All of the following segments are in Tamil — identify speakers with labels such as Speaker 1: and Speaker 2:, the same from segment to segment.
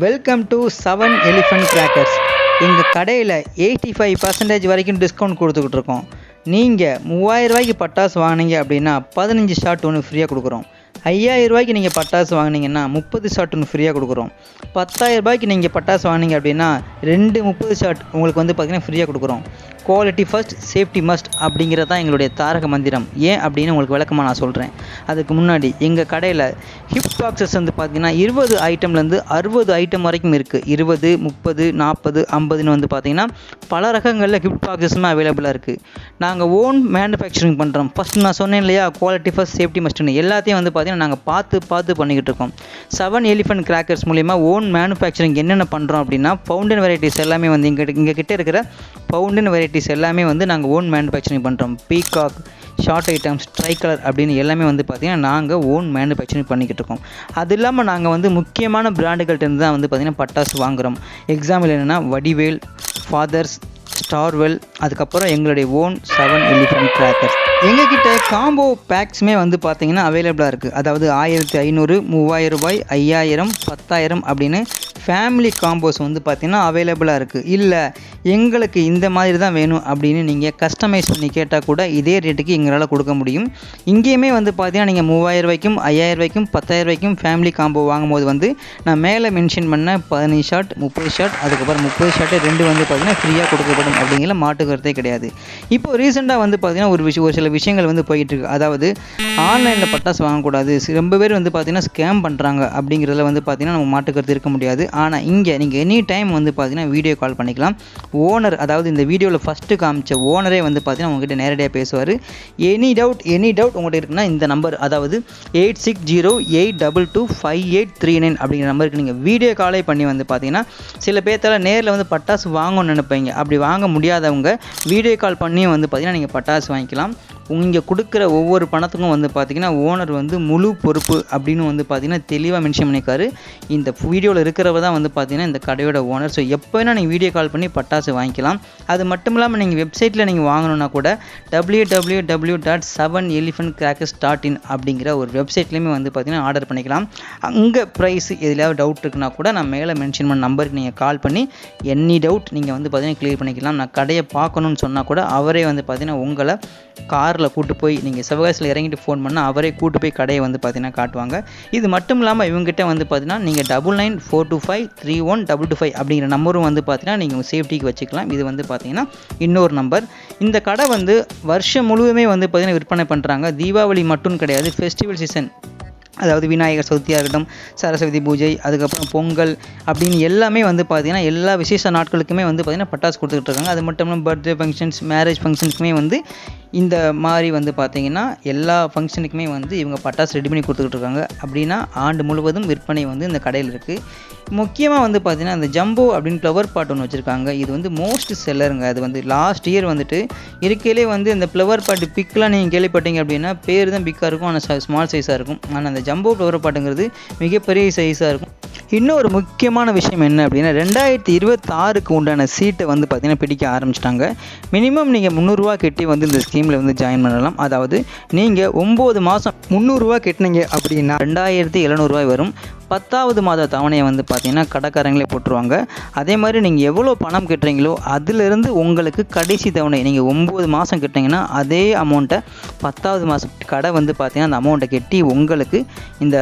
Speaker 1: Welcome to 7 elephant crackers. எங்கள் கடையில் 85% வரைக்கும் டிஸ்கவுண்ட் கொடுத்துக்கிட்டு இருக்கோம். நீங்கள் 3000 ரூபாய்க்கு பட்டாசு வாங்கினீங்க அப்படின்னா 15 ஷாட் ஒன்று ஃப்ரீயாக கொடுக்குறோம். 5000 ரூபாய்க்கு நீங்கள் பட்டாசு வாங்கினீங்கன்னா 30 ஷாட் ஒன்று ஃப்ரீயாக கொடுக்குறோம். 10000 ரூபாய்க்கு நீங்கள் பட்டாசு வாங்கினீங்க அப்படின்னா 30 ஷாட் உங்களுக்கு பார்த்திங்கன்னா ஃப்ரீயாக கொடுக்குறோம். குவாலிட்டி ஃபர்ஸ்ட், சேஃப்டி மஸ்ட் அப்படிங்கிறது தான் எங்களுடைய தாரக மந்திரம். ஏன் அப்படின்னு உங்களுக்கு விளக்கமாக நான் சொல்கிறேன். அதுக்கு முன்னாடி எங்கள் கடையில் கிஃப்ட் பாக்ஸஸ் பார்த்திங்கன்னா 20 ஐட்டம்லேருந்து 60 ஐட்டம் வரைக்கும் இருக்குது. 20, 30, 40, 50ன்னு பார்த்திங்கன்னா பல ரகங்களில் கிஃப்ட் பாக்ஸஸுமே அவைலபிளாக இருக்குது. நாங்கள் ஓன் மேனுஃபேக்சரிங் பண்ணுறோம். ஃபஸ்ட் நான் சொன்னேன் இல்லையா, குவாலிட்டி ஃபர்ஸ்ட், சேஃப்டி மஸ்ட்னு எல்லாத்தையும் பார்த்திங்கன்னா நாங்கள் பார்த்து பண்ணிக்கிட்டு இருக்கோம். 7 எலிஃபண்ட் கிராக்கர்ஸ் மூலிமா ஓன் மேனுஃபேக்சரிங் என்னென்ன பண்ணுறோம் அப்படின்னா, ஃபவுண்டன் வெரைட்டிஸ் எல்லாமே எங்கள் கிட்டே இருக்கிற ஃபவுண்டன் வெரைட்டிஸ் எல்லாமே நாங்கள் ஓன் மேனுஃபேக்சரிங் பண்ணுறோம். Peacock, short items, try colour அப்படின்னு எல்லாமே பார்த்திங்கன்னா நாங்கள் ஓன் மேனுஃபேக்சரிங் பண்ணிக்கிட்டு இருக்கோம். அது இல்லாமல் நாங்கள் முக்கியமான பிராண்டுகள்கிட்ட தான் பார்த்திங்கன்னா பட்டாசு வாங்குகிறோம். எக்ஸாம்பிள் என்னென்னா வடிவேல், ஃபாதர்ஸ், ஸ்டார்வெல், அதுக்கப்புறம் எங்களுடைய ஓன் 7 எலிஃபண்ட் கிராக்கர்ஸ். எங்ககிட்ட காம்போ பேக்ஸுமே பார்த்திங்கன்னா அவைலபிளாக இருக்குது. அதாவது 1500, 3000 ரூபாய், 5000, 10000 அப்படின்னு ஃபேமிலி காம்போஸ் பார்த்திங்கன்னா அவைலபிளாக இருக்குது. இல்லை எங்களுக்கு இந்த மாதிரி தான் வேணும் அப்படின்னு நீங்கள் கஸ்டமைஸ் பண்ணி கேட்டால் கூட இதே ரேட்டுக்கு எங்களால் கொடுக்க முடியும். இங்கேயுமே பார்த்திங்கன்னா நீங்கள் 3000 ரூபாய்க்கும், 5000 ரூபாய்க்கும், 10000 ரூபாய்க்கும் ஃபேமிலி காம்போ வாங்கும்போது நான் மேலே மென்ஷன் பண்ண 15 ஷாட், 30 ஷாட், அதுக்கப்புறம் 30 ஷாட்டு 2 பார்த்திங்கன்னா ஃப்ரீயாக கொடுக்கப்படும் அப்படிங்கிற மாட்டுக்கிறதே கிடையாது. இப்போது ரீசெண்டாக பார்த்திங்கன்னா ஒரு சில விஷயங்கள் போயிட்டுருக்கு. அதாவது ஆன்லைனில் பட்டாசு வாங்கக்கூடாது, ரொம்ப பேர் பார்த்திங்கன்னா ஸ்கேம் பண்ணுறாங்க அப்படிங்கிறதுல பார்த்திங்கன்னா நம்ம மாட்டுக்கிறது இருக்க முடியாது. ஆனால் இங்கே நீங்கள் எனி டைம் பார்த்திங்கன்னா வீடியோ கால் பண்ணிக்கலாம். ஓனர், அதாவது இந்த வீடியோவில் ஃபஸ்ட்டு காமிச்ச ஓனரே பார்த்திங்கன்னா உங்கள்கிட்ட நேரடியாக பேசுவார். எனி டவுட் உங்கள்கிட்ட இருக்குன்னா இந்த நம்பர், அதாவது 8608225839 அப்படிங்கிற நம்பருக்கு நீங்கள் வீடியோ காலே பண்ணி பார்த்திங்கன்னா சில பேர்த்தால் நேரில் பட்டாசு வாங்கணும்னு நினைப்பீங்க. அப்படி வாங்க முடியாதவங்க வீடியோ கால் பண்ணியும் பார்த்திங்கன்னா நீங்கள் பட்டாசு வாங்கிக்கலாம். இங்கே கொடுக்குற ஒவ்வொரு பணத்துக்கும் பார்த்திங்கன்னா ஓனர் முழு பொறுப்பு அப்படின்னு பார்த்திங்கன்னா தெளிவாக மென்ஷன் பண்ணியிருக்காரு. இந்த வீடியோவில் இருக்கிறவ தான் பார்த்திங்கன்னா இந்த கடையோட ஓனர். ஸோ எப்போ வேணால் நீங்கள் வீடியோ கால் பண்ணி பட்டாசு வாங்கிக்கலாம். அது மட்டும் இல்லாமல் நீங்கள் வெப்சைட்டில் நீங்கள் வாங்கணுன்னா கூட www.7elephantcrackers.in அப்படிங்கிற ஒரு வெப்சைட்லேயுமே பார்த்திங்கன்னா ஆர்டர் பண்ணிக்கலாம். அங்கே ப்ரைஸ் எதுலையாவது டவுட் இருக்குன்னா கூட நான் மேலே மென்ஷன் பண்ண நம்பருக்கு நீங்கள் கால் பண்ணி எனி டவுட் நீங்கள் பார்த்திங்கன்னா கிளியர் பண்ணிக்கலாம். நான் கடையை பார்க்கணுன்னு சொன்னால் கூட அவரே பார்த்திங்கன்னா உங்களை காரில் கூட்டு போய் நீங்கள் சிவகாசியில் இறங்கிட்டு ஃபோன் பண்ணால் அவரே கூட்டு போய் கடையை பார்த்திங்கன்னா காட்டுவாங்க. இது மட்டும் இல்லாமல் இவங்ககிட்ட பார்த்திங்கன்னா நீங்கள் 9942531225 அப்படிங்கிற நம்பரும் பார்த்திங்கன்னா நீங்கள் சேஃப்டிக்கு வச்சுக்கலாம். இது பார்த்திங்கன்னா இன்னொரு நம்பர். இந்த கடை வருஷம் முழுவதுமே பார்த்திங்கன்னா விற்பனை பண்ணுறாங்க. தீபாவளி மட்டும் கிடையாது, ஃபெஸ்டிவல் சீசன், அதாவது விநாயகர் சதுர்த்தியாக இருக்கட்டும், சரஸ்வதி பூஜை, அதுக்கப்புறம் பொங்கல் அப்படின்னு எல்லாமே பார்த்திங்கன்னா எல்லா விசேஷ நாட்களுக்குமே பார்த்திங்கன்னா பட்டாசு கொடுத்துக்கிட்டு இருக்காங்க. அது மட்டும் இல்லாமல் பர்த்டே ஃபங்க்ஷன்ஸ், மேரேஜ் ஃபங்க்ஷனுக்குமே இந்த மாதிரி பார்த்திங்கன்னா எல்லா ஃபங்க்ஷனுக்குமே இவங்க பட்டாசு ரெடி பண்ணி கொடுத்துக்கிட்டு இருக்காங்க. அப்படின்னா ஆண்டு முழுவதும் விற்பனை இந்த கடையில் இருக்குது. முக்கியமாக பார்த்திங்கன்னா இந்த ஜம்போ அப்படின்னு ஃப்ளவர் பாட் ஒன்று வச்சுருக்காங்க. இது மோஸ்ட் செல்லருங்க. அது லாஸ்ட் இயர் இருக்கையிலே இந்த ஃப்ளவர் பாட்டு பிக்லாம் நீங்கள் கேள்விப்பட்டீங்க அப்படின்னா பேர் தான் பிக்காக இருக்கும், ஆனால் ஸ்மால் சைஸாக இருக்கும். ஆனால் அந்த ஜம்போ ஃப்ளவர் பாட்டுங்கிறது மிகப்பெரிய சைஸாக இருக்கும். இன்னொரு முக்கியமான விஷயம் என்ன அப்படின்னா 2026க்கு உண்டான சீட்டை பார்த்திங்கன்னா பிடிக்க ஆரம்பிச்சிட்டாங்க. மினிமம் நீங்கள் 300 ரூபா கட்டி இந்த ஸ்கீமில் ஜாயின் பண்ணலாம். அதாவது நீங்கள் 9 மாதம் 300 ரூபா கட்டினீங்க அப்படின்னா 2700 ரூபாய் வரும். 10வது மாத தவணையை பார்த்திங்கன்னா கடைக்காரங்களே போட்டுருவாங்க. அதே மாதிரி நீங்கள் எவ்வளோ பணம் கட்டுறீங்களோ அதிலிருந்து உங்களுக்கு கடைசி தவணை நீங்கள் 9 மாதம் கட்டினீங்கன்னா அதே அமௌண்ட்டை 10வது மாதம் கடை பார்த்திங்கன்னா அந்த அமௌண்ட்டை கட்டி உங்களுக்கு இந்த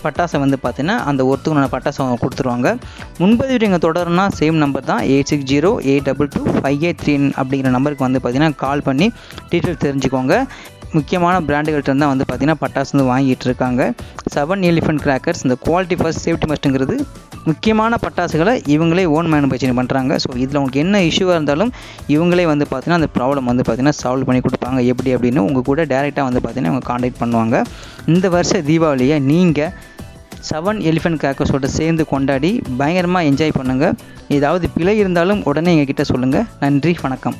Speaker 1: பட்டாசை பார்த்திங்கன்னா அந்த ஒருத்துக்குள்ள பட்டாசை அவங்க கொடுத்துருவாங்க. முன்பதிவு நீங்கள் தொடரணும்னா சேம் நம்பர் தான் 8608225839 அப்படிங்கிற நம்பருக்கு பார்த்திங்கன்னா கால் பண்ணி டீட்டெயில்ஸ் தெரிஞ்சுக்கோங்க. முக்கியமான பிராண்டுகள்கிட்ட தான் பார்த்திங்கன்னா பட்டாசு வாங்கிட்டு இருக்காங்க. 7 எலிஃபண்ட் கிராக்கர்ஸ் இந்த குவாலிட்டி ஃபர்ஸ்ட், சேஃப்டி மஸ்ட்டுங்கிறது முக்கியமான பட்டாசுகளை இவங்களே ஓன் மேனுஃபேக்சரிங் பண்ணுறாங்க. ஸோ இதில் உங்களுக்கு என்ன இஷ்யூவாக இருந்தாலும் இவங்களே பார்த்திங்கன்னா அந்த ப்ராப்ளம் பார்த்திங்கன்னா சால்வ் பண்ணி கொடுப்பாங்க. எப்படி அப்படின்னு உங்கள் கூட டேரெக்டாக பார்த்திங்கன்னா இவங்க காண்டாக்ட் பண்ணுவாங்க. இந்த வருஷ தீபாவளியை நீங்கள் 7 எலிஃபண்ட் கிராக்கர்ஸோட சேர்ந்து கொண்டாடி பயங்கரமாக என்ஜாய் பண்ணுங்கள். ஏதாவது பிழை இருந்தாலும் உடனே எங்ககிட்ட சொல்லுங்கள். நன்றி, வணக்கம்.